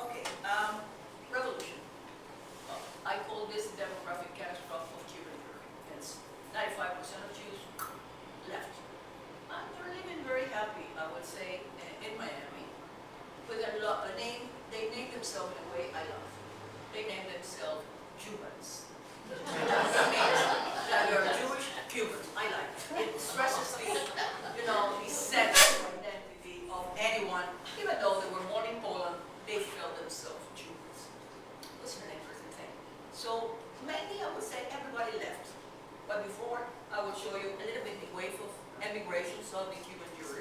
Okay, revolution. I call this the demographic catastrophe of Cuban Europe. It's 95% of Jews left. And they're living very happy, I would say, in Miami, with a name. They named themselves in a way I love. They named themselves Cubans. It means that they're Jewish Cubans. I like it. It stresses the sex identity of anyone, even though they were born in Poland, they felt themselves Jews. It's an interesting thing. So mainly I would say everybody left. But before, I will show you a little bit the wave of emigrations of the Cuban Jews.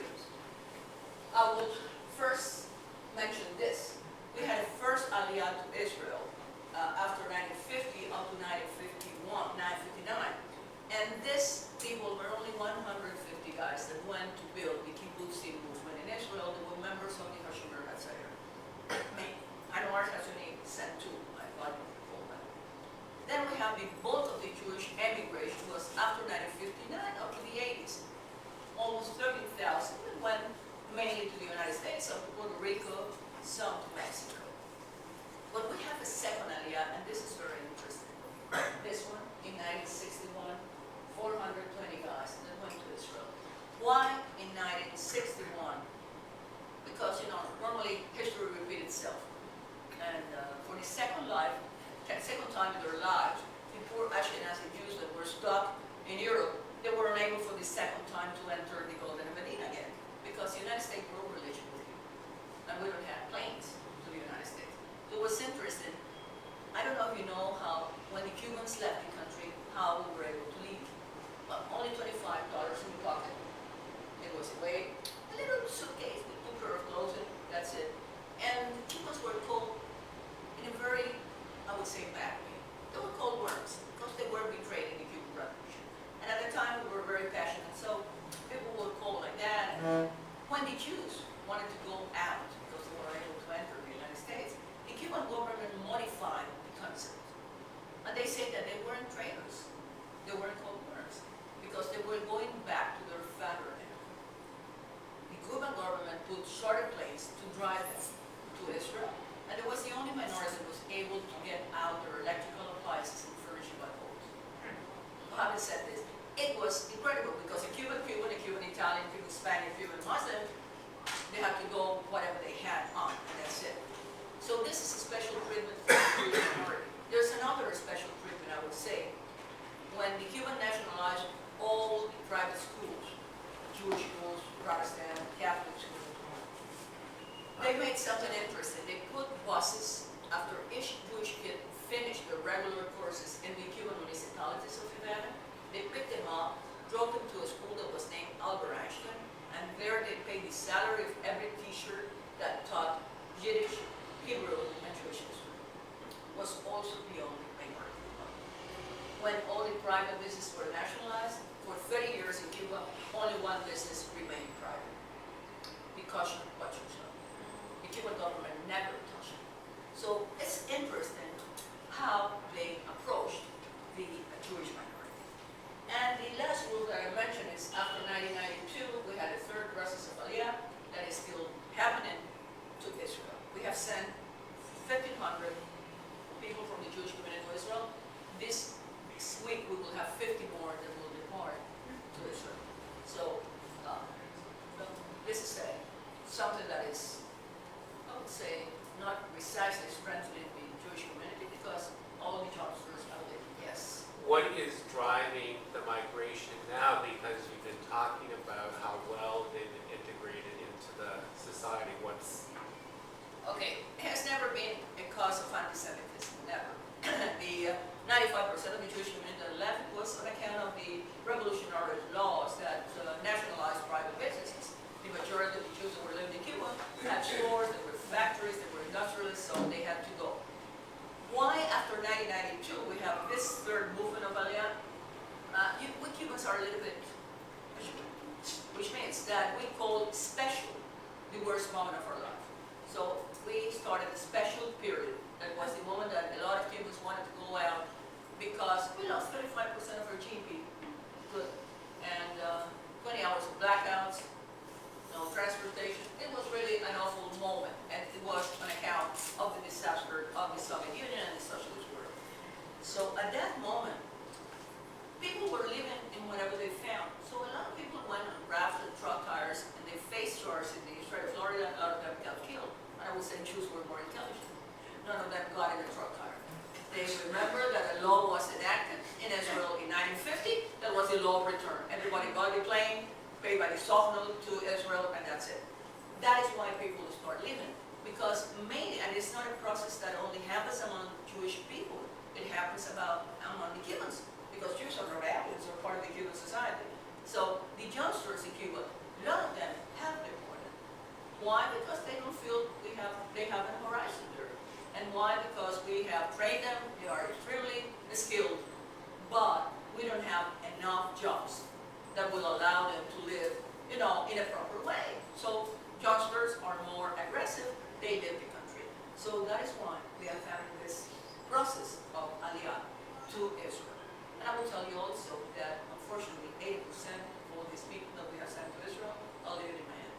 I will first mention this. We had a first aliyah to Israel after 1950 up to 1959. And this people were only 150 guys that went to build the kibbutzim movement in Israel. They were members of the Hashomer Hatzair. Anwar Hassani sent two, I thought that. Then we have the bulk of the Jewish emigration was after 1959 up to the 80s. Almost 13,000 that went mainly to the United States, some to Puerto Rico, some to Mexico. But we have a second aliyah, and this is very interesting. This one, in 1961, 420 guys that went to Israel. Why in 1961? Because, normally history repeats itself. And for the second time in their lives, the poor Ashkenazi Jews that were stuck in Europe, they were unable for the second time to enter the Golden Medina again. Because the United States broke religion with you. And we don't have planes to the United States. So it was interesting. I don't know if you know how, when the Cubans left the country, how we were able to leave. But only $25 in the pocket. It was a little suitcase with 2 pairs of clothes, that's it. And Cubans were called in a very, I would say, bad way. They were called worms because they were betrayed in the Cuban Revolution. And at the time, we were very passionate, so people were called like that. And when the Jews wanted to go out because they were able to enter the United States, the Cuban government modified the concept. And they said that they weren't traitors. They weren't called worms because they were going back to their fatherland. The Cuban government put charter planes to drive them to Israel, and it was the only minority that was able to get out their electrical appliances and furnishing by boat. Having said this, it was incredible because a Cuban, a Cuban Italian, Cuban Spanish, Cuban Muslim, they had to go whatever they had on, and that's it. So this is a special treatment for the Jewish minority. There's another special treatment, I would say, when the Cuban nationalized all the private schools, Jewish schools, Protestant, Catholic schools. They made something interesting. They put buses after each Jewish kid finished their regular courses in the Cuban municipalities of Havana. They picked them up, drove them to a school that was named Albert Einstein, and there they paid the salary of every teacher that taught Yiddish, Hebrew, and Jewish history. Was also the only minority. When all the private businesses were nationalized, for 30 years in Cuba, only one business remained private. The kosher butcher shop. The Cuban government never touched it. So it's interesting how they approached the Jewish minority. And the last rule that I mentioned is after 1992, we had a third process of Aliyah that is still happening to Israel. We have sent 1,500 people from the Jewish community to Israel. This week we will have 50 more that will depart to Israel. So this is something that is, I would say, not precisely strengthening the Jewish community because all the jobs first are there. Yes. What is driving the migration now? Because you've been talking about how well they've been integrated into the society. Okay, it has never been a cause of anti-Semitism, never. The 95% of the Jewish community that left was on account of the revolutionary laws that nationalized private businesses. The majority of the Jews that were living in Cuba had stores, there were factories, there were industrialists, so they had to go. Why after 1992 we have this third movement of Aliyah? We Cubans are a little bit, which means that we call special the worst moment of our life. So we started a special period. That was the moment that a lot of Cubans wanted to go out because we lost 35% of our GDP. Good. And 20 hours of blackouts, no transportation. It was really an awful moment, and it was on account of pay by the note to Israel, and that's it. That is why people start leaving. Because mainly, and it's not a process that only happens among Jewish people, it happens among the Cubans, because Jews are not aliens or part of the Cuban society. So the youngsters in Cuba, a lot of them have deported. Why? Because they don't feel they have a horizon there. And why? Because we have trained them, they are extremely skilled, but we don't have enough jobs that will allow them to live, in a proper way. So youngsters are more aggressive, they leave the country. So that is why we are having this process of aliyah to Israel. And I will tell you also that unfortunately 80% of all these people that we have sent to Israel are living in Miami.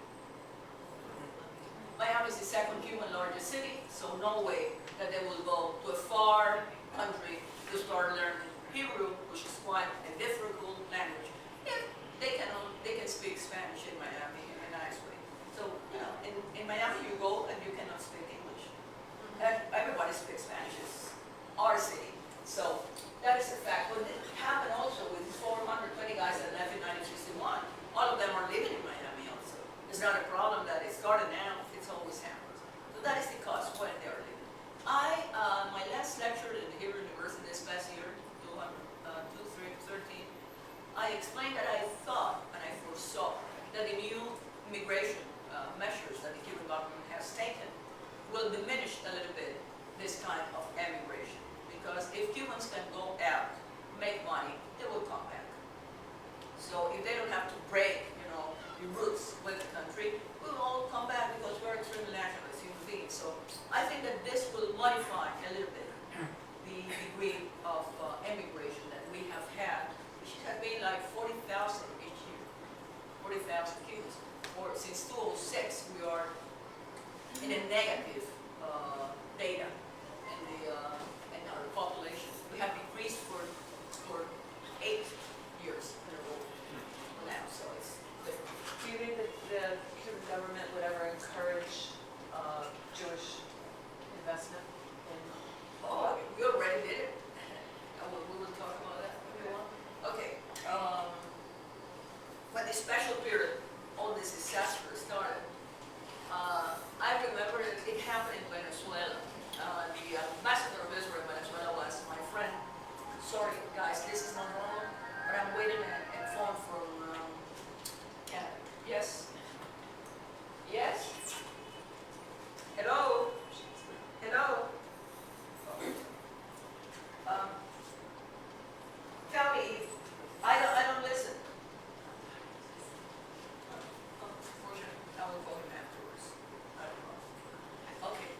Miami is the second Cuban largest city, so no way that they will go to a far country to start learning Hebrew, which is quite a difficult language. If they can speak Spanish in Miami in a nice way. So, in Miami you go and you cannot speak English. And everybody speaks Spanish. It's our city. So, that is a fact. But it happened also with 420 guys that left in 1961. All of them are living in Miami also. It's not a problem that it started now. It's always happened. So that is the cause when they are living. My last lecture in the Hebrew University this past year, 2013, I explained that I thought and I foresaw that the new immigration measures that the Cuban government has taken will diminish a little bit this kind of emigration. Because if Cubans can go out, make money, they will come back. So if they don't have to break, the roots with the country, we will all come back because we're extremely nationalist human beings. So I think that this will modify a little bit the degree of emigration that we have had, which has been like 40,000 each year, 40,000 Cubans. Since 2006, we are in a negative data in our population. We have decreased for 8 years in a row now, so it's different. Do you think that the Cuban government would ever encourage Jewish investment in? Oh, we already did it. We will talk about that if you want. Okay. When the special period, all this disaster started, I remember that it happened in Venezuela. The ambassador of Israel in Venezuela was my friend. Sorry, guys, this is not normal, but I'm waiting a phone from Canada. Yes? Yes? Hello? Hello? Tell me, I don't listen. Unfortunately, I will call him afterwards. I don't know. Okay.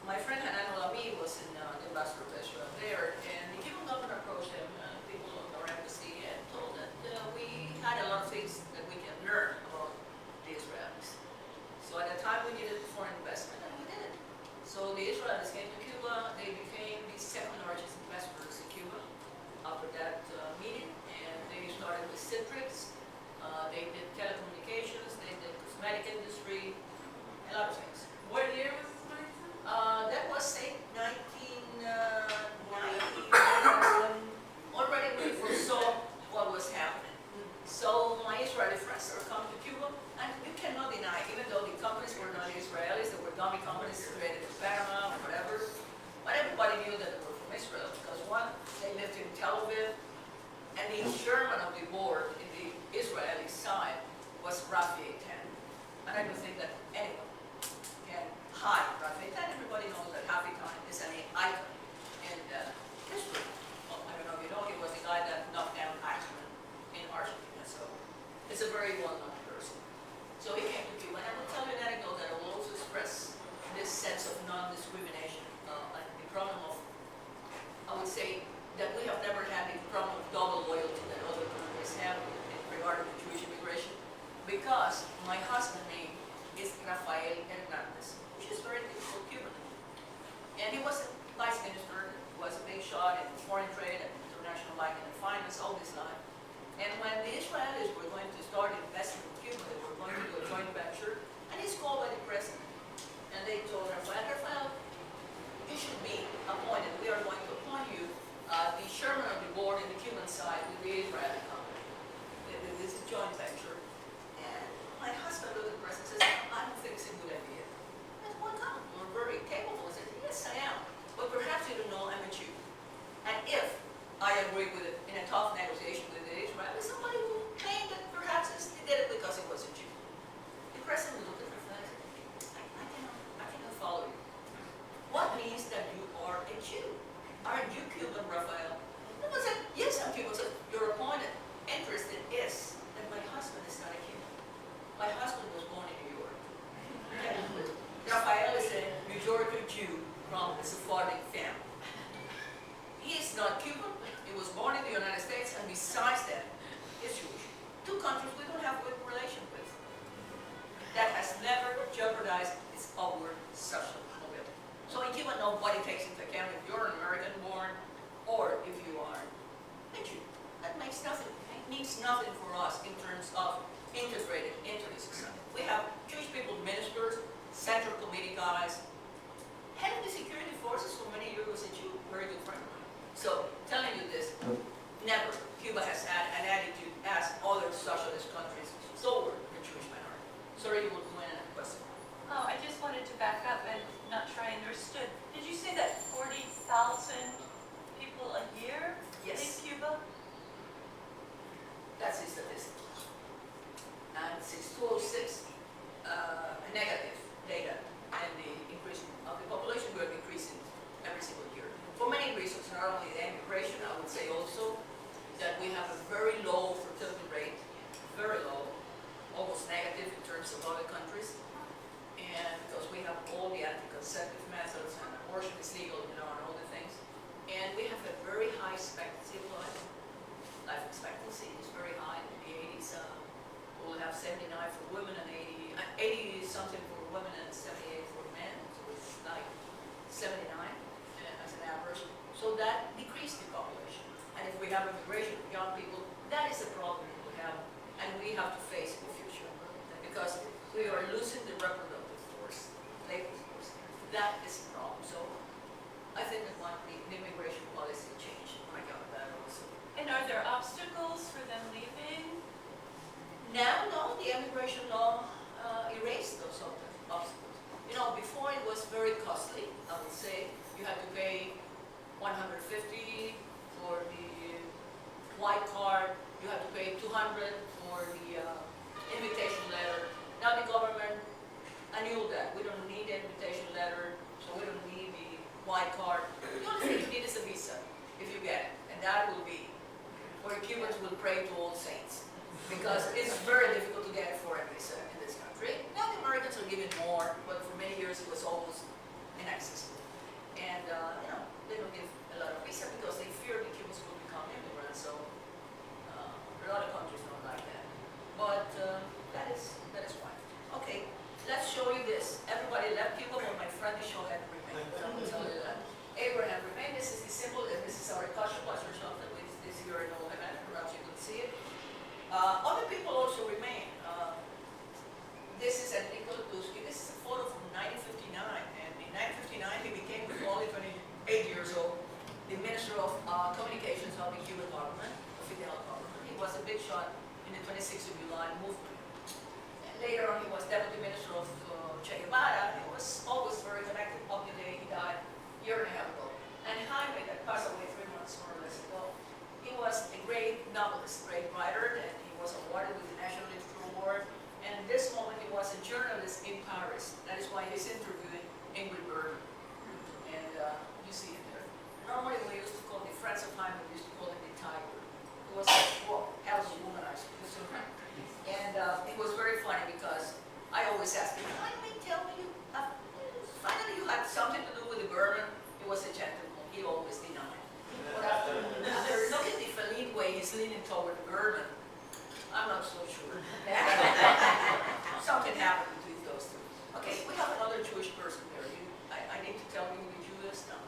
My friend Hanan Olami was in the ambassador of Israel there, and the Cuban government approached him, people of our embassy, and told that we had a lot of things that we can learn about the Israelis. So at the time we needed foreign investment, and we did it. So the Israelis came to Cuba, they became the second largest investors in Cuba after that meeting, and they started with citrus, they did telecommunications, they did cosmetic industry, a lot of things. What year was this, Maritza? That was, say, 1990. Already we foresaw what was happening. So my Israeli friends are coming to Cuba, and you cannot deny, even though the companies were not Israelis, they were dummy companies created in Panama or whatever, but everybody knew that they were from Israel, because one, they lived in Tel Aviv, and the chairman of the board in the Israeli side was Rafi Eitan. And I don't think that anyone can hide Rafi Eitan. Everybody knows that Rafi Eitan is an icon in history. Well, I don't know if you know, he was the guy that knocked down Eichmann in Argentina, so it's a very well-known person. So he came to Cuba, and I will tell you an anecdote that I will also express this sense of non-discrimination, and the problem of, I would say, that we have never had the problem of double loyalty that other countries have in regard to Jewish immigration, because my husband's name is Rafael Hernandez, which is very typical Cuban. And he was a vice minister, was a big shot in foreign trade and international banking and finance all his life. And when the Israelis were going to start investing in Cuba, they were going to do a joint venture, and he's called by the president. And they told Rafael, you should be appointed. We are going to appoint you the chairman of the board in the Cuban side with the Israeli company, the nothing for us in terms of integrated into the society. We have Jewish people ministers, central committee guys, head of the security forces for many years was a Jew, very good friend of mine. So telling you this, never Cuba has had an attitude as other socialist countries toward the Jewish minority. Sorry, you will go in a question. Oh, I just wanted to back up and not sure I understood. Did you say that 40,000 people a year Yes. in Cuba? That's the statistic. And since 2006, negative data, and the increase of the population will be increasing every single year. For many reasons, not only the immigration, I would say also that we have a very low fertility rate, very low, almost negative in terms of other countries. And because we have all the anticonceptive methods and abortion is legal, and all the things. And we have a very high expectancy of life. Life expectancy is very high in the 80s. We'll have 79 for women and 80 something for women and 78 for men. So it's like 79 as an average. So that decreased the population. And if we have immigration of young people, that is a problem we have, and we have to face in the future. Because we are losing the reproductive force, labor force. That is a problem. So I think that the immigration policy change on account of that also. And are there obstacles for them leaving? Now, no, the immigration law erased those obstacles. Before it was very costly, I would say. You had to pay $150 for the white card. You had to pay $200 for the invitation letter. Now the government annulled that. We don't need the invitation letter, so we don't need the white card. The only thing you need is a visa, if you get it. And that will be where Cubans will pray to all saints. Because it's very difficult to get a foreign visa in this country. Now the Americans are giving more, but for many years it was almost inaccessible. And they don't give a lot of visa because they fear the Cubans will become immigrants. So a lot of countries don't like that. But that is fine. Okay, let's show you this. Everybody left Cuba, but my friend is showing remained. I will tell you that. Abraham remained. This is the symbol, and this is our kosher shop that we this year in Havana. Perhaps you could see it. Other people also remain. This is Enrico Lutusky. This is a photo from 1959, and in 1959 he became, with only 28 years old, the Minister of Communications of the Cuban government, the Fidel government. He was a big shot in the 26th of July movement. And later on he was Deputy Minister of Che Guevara. He was always very connected up to the day he died a year and a half ago. And Jaime, that passed away 3 months more or less ago, he was a great novelist, great writer, and he was awarded with the National Literature Award. And at this moment, he was a journalist in Paris. That is why he's interviewing Ingrid Bergman. And you see him there. Normally, we used to call the friends of Jaime, we used to call him the tiger. He was a hell of a womanizer. And it was very funny because I always asked him, Jaime, tell me, finally you had something to do with the Bergman. He was a gentleman. He always denied. But after look at the feline way he's leaning toward the Bergman, I'm not so sure. Something happened between those two. Okay, we have another Jewish person there. I need to tell you who the Jew is now.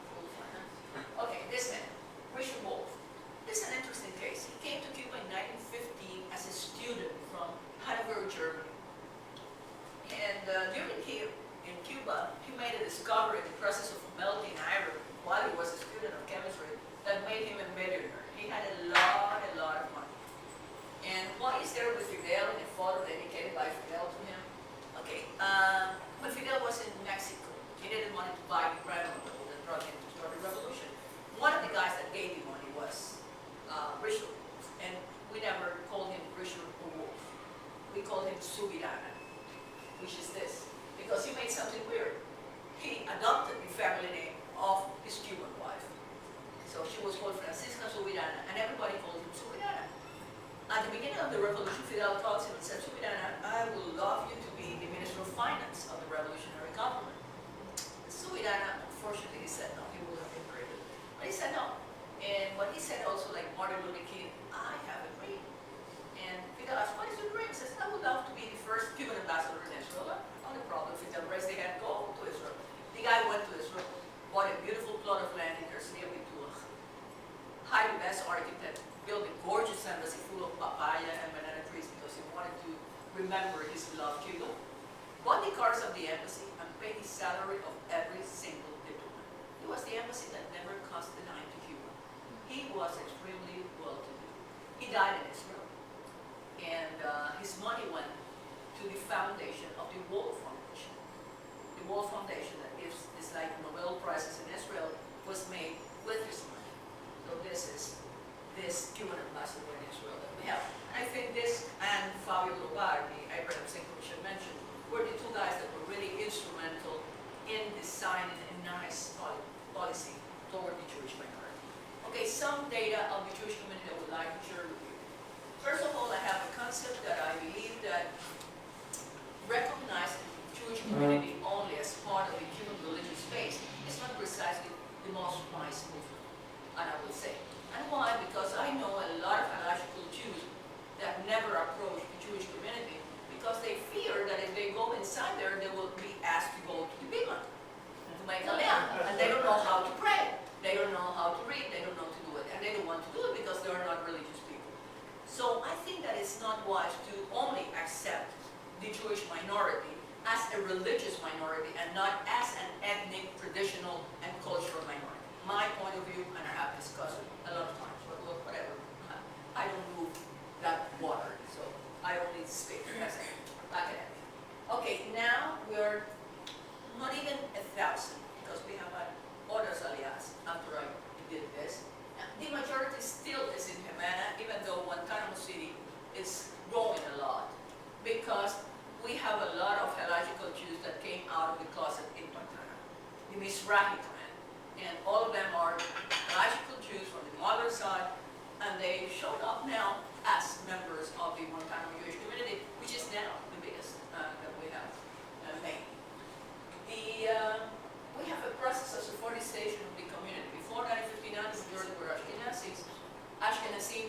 Okay, this man, Richard Wolff. This is an interesting case. He came to Cuba in 1915 as a student from Hanover, Germany. And during here in Cuba, he made a discovery in the process of melting iron while he was a student of chemistry that made him a millionaire. He had a lot of money. And while he's there with Fidel in a photo dedicated by Fidel to him, okay, when Fidel was in Mexico, he needed money to buy the grandmother that brought him to start the revolution. One of the guys that gave him money was Richard Wolff, and we never called him Richard or Wolff. We called him Subirana, which is this, because he made something weird. He adopted the family name of his Cuban wife. So she was called Francisca Subirana, and everybody called him Subirana. At the beginning of the revolution, Fidel talks him and said, Subirana, I would love you to be the Minister of Finance of the revolutionary government. Subirana, unfortunately, he said no, he would have been very good. But he said no. And what he said also, like Martin Luther King, I have a dream. And Fidel asked, what is your dream? He says, I would love to be the first Cuban ambassador in Israel. Only problem, Fidel raised their hand, go to Israel. The guy went to Israel, bought a beautiful plot of land in Herzliya Bituach, hired the best architect, built a gorgeous embassy full of papaya remember his beloved Cuba, bought the cars of the embassy, and paid the salary of every single diplomat. It was the embassy that never cost a dime to Cuba. He was extremely well-to-do. He died in Israel, and his money went to the foundation of the Wall Foundation. The Wall Foundation that gives this like Nobel Prizes in Israel was made with his money. So this is this Cuban ambassador in Israel that we have. And I think this and Fabio Lobar, the Abraham Singh Commission mentioned, were the two guys that were really instrumental in designing a nice policy toward the Jewish minority. Okay, some data of the Jewish community I would like to share with you. First of all, I have a concept that I believe that recognizing the Jewish community only as part of the Cuban religious space is not precisely the most wise movement, and I would say. And why? Because I know a lot of halachical Jews that never approach the Jewish community because they fear that if they go inside there, they will be asked to go to the bima, to make aliyah, and they don't know how to pray, they don't know how to read, they don't know to do it, and they don't want to do it because they are not religious people. So I think that it's not wise to only accept the Jewish minority as a religious minority and not as an ethnic, traditional, and cultural minority. My point of view, and I have discussed it a lot of times, but look, whatever. I don't move that water, so I only speak as an academic. Okay, now we're not even 1,000, because we have had other aliyahs after I did this. The majority still is in Havana, even though Guantanamo City is growing a lot, because we have a lot of halachical Jews that came out of the closet in Guantanamo, the Mizrahi clan, and all of them are halachical Jews from the mother side, and they showed up now as members of the Guantanamo Jewish community, which is now the biggest that we have made. We have a process of Sephardization of the community. Before 1959, the majority were Ashkenazis. Ashkenazim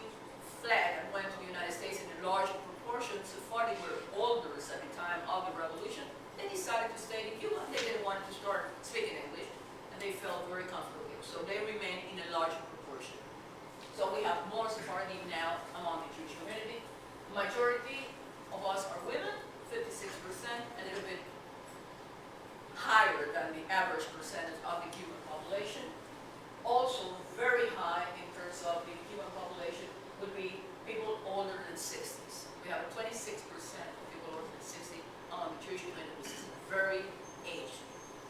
fled and went to the United States in a large proportion. Sephardi were older at the time of the revolution. They decided to stay in Cuba. They didn't want to start speaking English, and they felt very comfortable here. So they remained in a larger proportion. So we have more Sephardi now among the Jewish community. Majority of us are women, 56%, a little bit higher than the average percentage of the Cuban population. Also very high in terms of the Cuban population would be people older than 60s. We have 26% of people older than 60 among the Jewish community, which is a very aged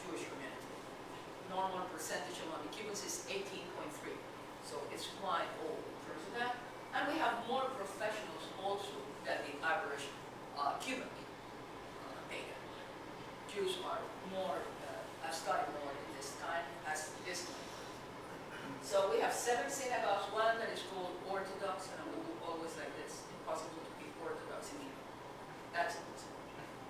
Jewish community. Normal percentage among the Cubans is 18.3. So it's quite old in terms of that. And we have more professionals also than the average Cuban data. Jews are more, studied more in this time as this time. So we have 7 synagogues, one that is called Orthodox, and we do always like this, impossible to be Orthodox in Cuba. That's it.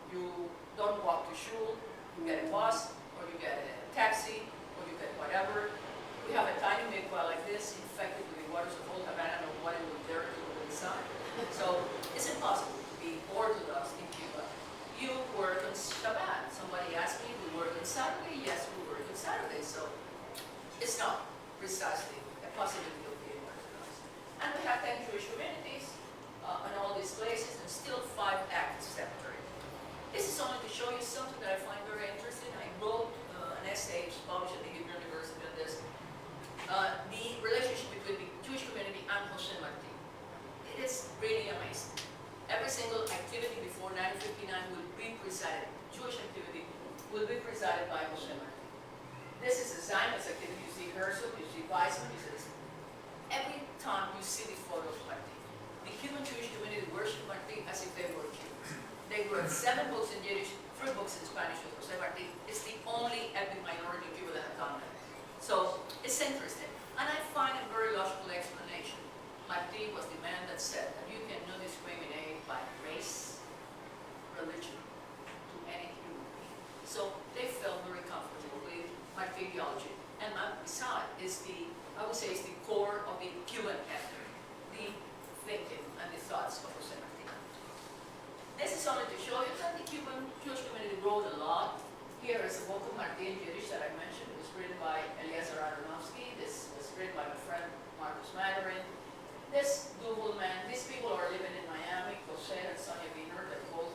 You don't walk to shul, you get a bus, or you get a taxi, or you get whatever. We have a tiny mikvah like this, infected with the waters of old Havana, and nobody will dare to go inside. So it's impossible to be Orthodox in Cuba. You work on Shabbat. Somebody asked me, we work on Saturday? Yes, we work on Saturday. So it's not precisely a possibility of being Orthodox. And we have 10 Jewish communities in all these places, and still 5 active cemeteries. This is only to show you something that I find very interesting. I wrote an essay published at the Hebrew University on this. The relationship between the Jewish community and Jose Marti. It is really amazing. Every single activity before 1959 will be presided, Jewish activity will be presided by Jose Marti. This is a Zionist activity. You see Herzog, you see Weizmann, you see this. Every time you see the photo of Marti, the Cuban Jewish community worship Marti as if they were Cubans. They wrote 7 books in Yiddish, 3 books in Spanish with Jose Marti. It's the only ethnic minority in Cuba that have done that. So it's interesting. And I find a very logical explanation. Marti was the man that said that you cannot discriminate by race, religion, to any human being. So they felt very comfortable with Marti ideology. And beside is the, I would say, is the core of the Cuban ethic, the thinking and the thoughts of Jose Marti. This is only to show you that the Cuban Jewish community wrote a lot. Here is a book of Marti in Yiddish that I mentioned. It was written by Eliezer Aronofsky. This was written by my friend Marcus Madarin. This Google man, these people are living in Miami, Jose and Sonia Wiener, that both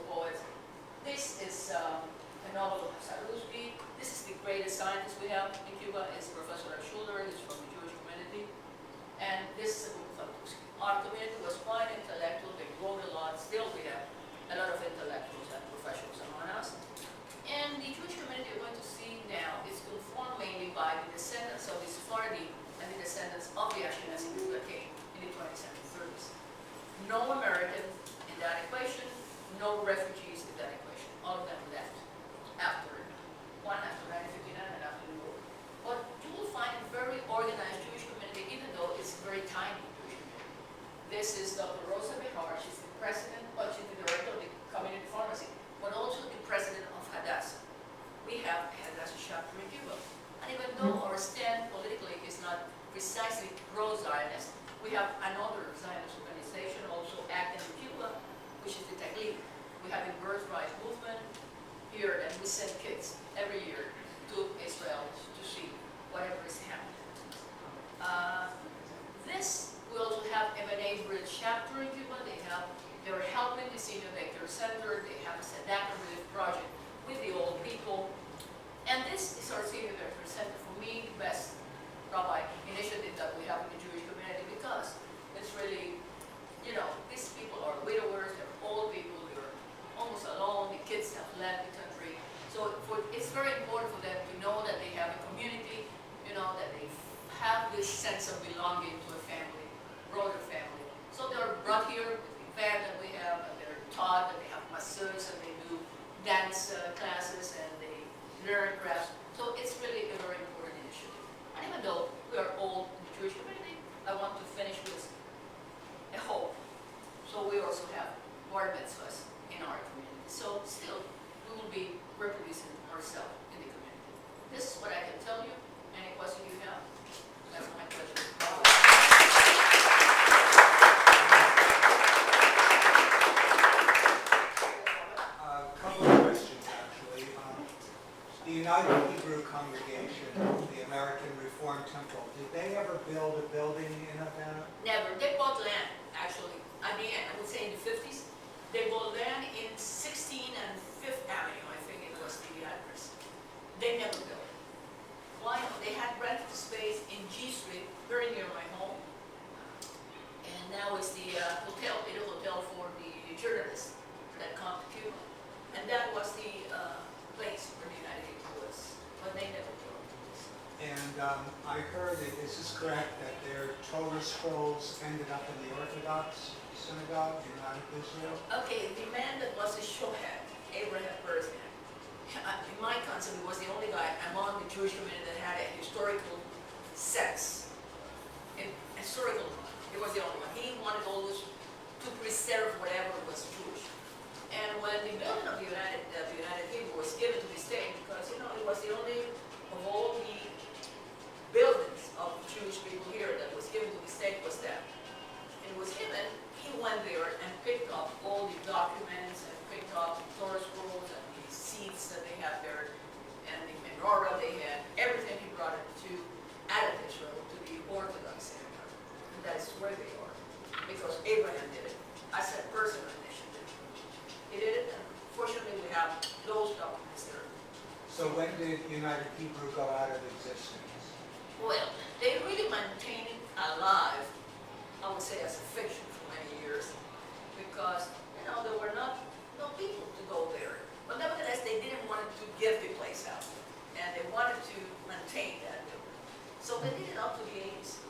still we have a lot of intellectuals and professionals among us. And the Jewish community we're going to see now is conformed mainly by the descendants of the Sephardi and the descendants of the Ashkenazi Jews that came in the 20th century 30s. No Americans in that equation, no refugees in that equation. All of them left after 1959 and after the war. But you will find a very organized Jewish community, even though it's a very tiny Jewish community. This is Dr. Rosa Behar. She's the president, but she's the director of the community pharmacy, but also the president of Hadassah. We have a Hadassah chapter in Cuba. And even though our stand politically is not precisely pro-Zionist, we have another Zionist organization also acting in Cuba, which is the Taglib. We have a birthright movement here, and we send kids every year to Israel to see whatever is happening. This we also have a B'nai B'rith chapter in Cuba. They're helping the Senior Daycare Center. They have a Tzedakah Relief project with the old people. And this is our Senior Daycare Center, for me, the best rabbi initiative that we have in the Jewish community, because it's really, you know, these people are widowers, they're old people, they're almost alone, the kids have left the country. So it's very important for them to know that they have a community, you know, that they have this sense of belonging to a family, broader family. So they're brought here with the band that we have, and they're taught, and they have masseurs, and they do dance classes, and they learn crafts. So it's really a very important initiative. And even though we are old in the Jewish community, I want to finish with a hope. So we also have bar mitzvahs in our community. So still, we will be reproducing ourselves in the community. This is what I can tell you. Any question you have? That's my pleasure. A couple of questions, actually. The United Hebrew Congregation, the American Reformed Temple, did they ever build a building in Havana? Never. They bought land, actually. I mean, I would say in the 50s. They bought land in 16th and 5th Avenue, I think it was the address. They never built. Why? They had rented the space in G Street, very near my home. And now it's the hotel, the hotel for the journalists that come to Cuba. And that was the place where the United States was, but they never built. And I heard, is this correct, that their Torah scrolls ended up in the Orthodox synagogue in Israel? Okay, the man that was a showhead, Abraham Berzan, in my concept, he was the only guy among the Jewish community that had a historical sense. Historical, he was the only one. He wanted always to preserve whatever was Jewish. And when the building of the United Hebrew was given to the state, because, you know, it was the only of all the buildings of Jewish people here that was given to the state was that. And it was given, he went there and picked up all the documents and picked up the Torah scrolls and the seats that they had there and the menorah they had, everything he brought it to, out of Israel, to the Orthodox synagogue. And that is where they are, because Abraham did it. I said personal initiative. He did it, and fortunately we have those documents there. So when did United Hebrew go out of existence? Well, they really maintained it alive, I would say, as a fiction for many years, because, you know, there were no people to go there. But nevertheless, they didn't want to give the place out, and they wanted to maintain that building. So they did it up to the 80s.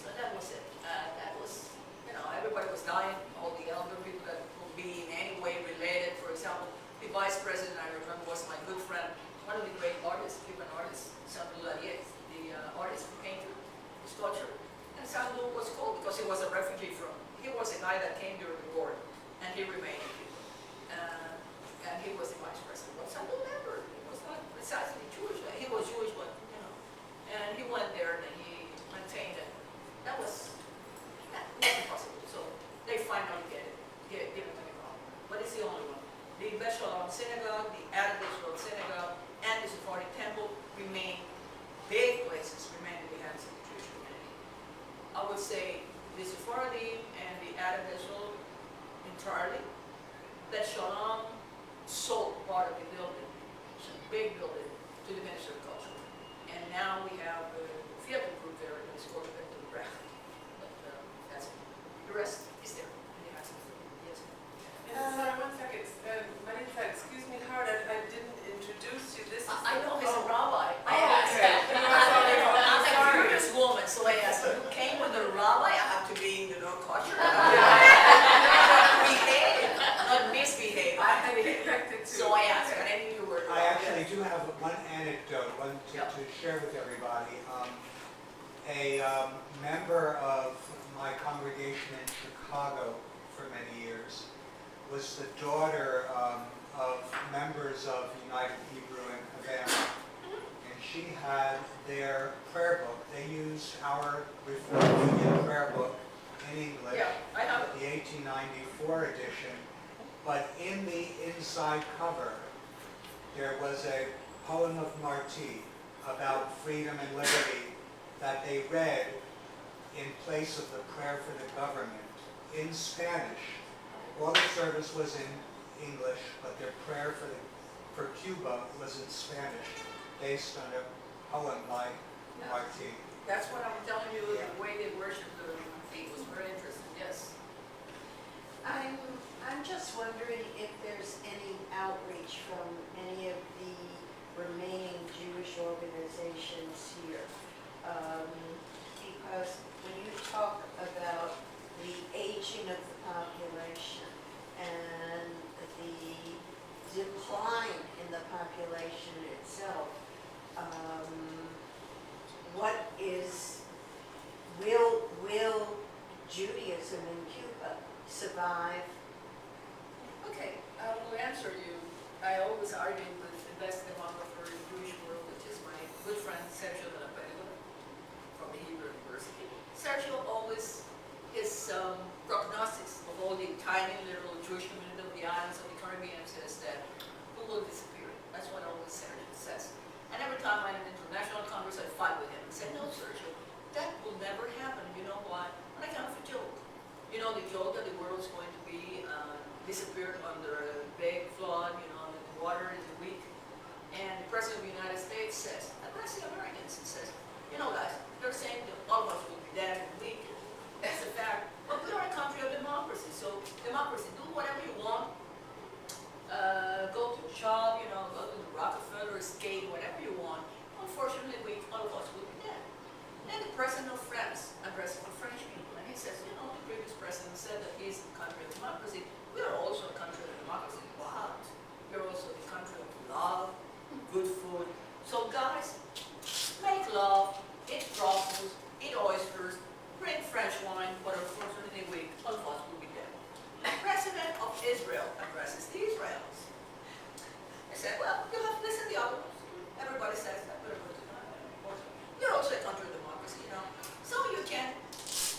And that was it. That was, you know, everybody was dying, all the elder people that would be in any way related. For example, the vice president, I remember, was my good friend, one of the great artists, Cuban artists, Sandro Lallier, the artist who painted the sculpture. And Sandro was cool because he was a refugee he was a guy that came during the war, and he remained in Cuba. And he was the vice president. But Sandro never, he was not precisely Jewish. He was Jewish, but, you know. And he went there and he maintained it. That was impossible. So they finally give it to me wrong. But it's the only one. The Bet Shalom Synagogue, the Adonai Israel Synagogue, and the Sephardi Temple remain big places, remain in the hands of the Jewish community. I would say the Sephardi and the Adonai Israel entirely. Bet Shalom sold part of the building. It's a big building to the Ministry of Culture. And now we have a theater group there that is going to the ground. But that's it. The rest is there in the hands of the share with everybody. A member of my congregation in Chicago for many years was the daughter of members of United Hebrew in Havana. And she had their prayer book. They used our Reformed Union prayer book in English, Yeah, I have it. the 1894 edition. But in the inside cover, there was a poem of Martí about freedom and liberty that they read in place of the prayer for the government in Spanish. All the service was in English, but their prayer for Cuba was in Spanish, based on a poem by Martí. That's what I'm telling you, the way they worship the thing was very interesting, yes. I'm just wondering if there's any outreach from any of the remaining Jewish organizations here. Because when you talk about the aging of the population and the decline in the population itself, will Judaism in Cuba survive? Okay, I will answer you. I always argue with the best demographer in the Jewish world, which is my good friend Sergio de la Perla from the Hebrew University. Sergio always, his prognosis of all the tiny little Jewish community of the islands of the Caribbean says that we will disappear. That's what always Sergio says. And every time I'm in an international congress, I fight with him and say, no, Sergio, that will never happen. You know why? On account of a joke. You know, the joke that the world is going to be disappeared under a big flood, you know, the water is weak. And the President of the United States says, addressing Americans, he says, you know guys, they're saying that all of us will be dead and weak. That's a fact. But we are a country of democracy, so democracy, do whatever you want. Go to a job, you know, go to the Rockefeller, skate, whatever you want. Unfortunately, all of us will be dead. And the President of France addressing the French people, and he says, you know, the previous president said that he's the country of democracy. We are also a country of democracy. What? We're also the country of love, good food. So guys, make love, eat truffles, eat oysters, drink French wine, but unfortunately all of us will be dead. The President of Israel addresses the Israelis. He said, well, you have to listen to the other ones. Everybody says that. You're also a country of democracy, you know. So you can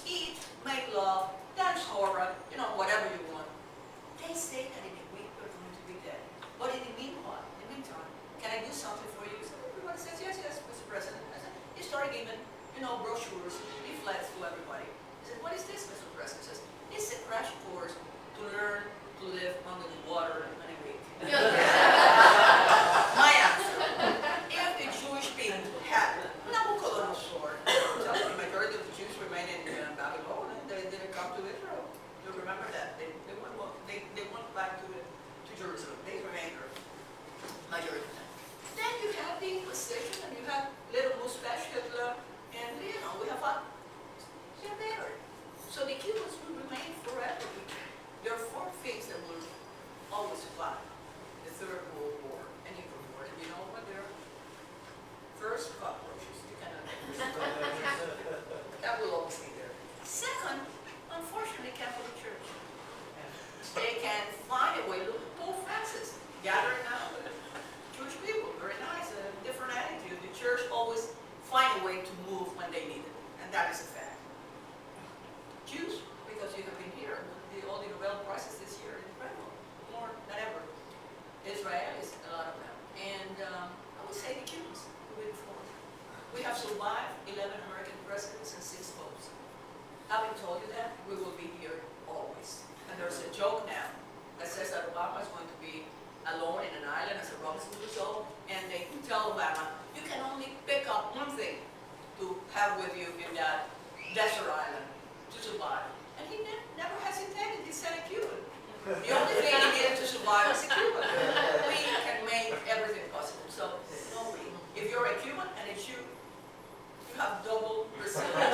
eat, make love, dance horror, you know, whatever you want. They say that in a week you're going to be dead. But in the meanwhile, in the meantime, can I do something for you? So everybody says, yes, yes, Mr. President. I said, you start giving, you know, brochures, leaflets to everybody. He said, what is this, Mr. President? He says, it's a crash course to learn to live under the water in a week. My answer, if the Jewish people had Nabucodonosor, the majority of the Jews remained in Babylon, and they didn't come to Israel. You remember that? They went back to Jerusalem. They remained there, majority of them. Then you have the Inquisition, and you have little mustache Hitler, and you know, we have they're there. So the Cubans will remain forever. There are four things that will always survive the Third World War, any war. And you know what they're? First, cockroaches. You cannot that will always be there. Second, unfortunately, Catholic Church. They can find a way. Look at Pope Francis gathering now with Jewish people. Very nice, a different attitude. The church always find a way to move when they need it, and that is a fact. Jews, because you have been here, all the Nobel Prizes this year, incredible, more than ever. Israelis, a lot of them, and I would say the Cubans. We have survived 11 American presidents and 6 popes. Having told you that, we will be here always. And there's a joke now that says that Obama is going to be alone in an island as a Robinson Crusoe, and they tell Obama, you can only pick up one thing to have with you in that desert island to survive. And he never hesitated, he said a Cuban. The only thing he needed to survive was a Cuban. We can make everything possible. So, no, if you're a Cuban and a Jew, you have double resilience.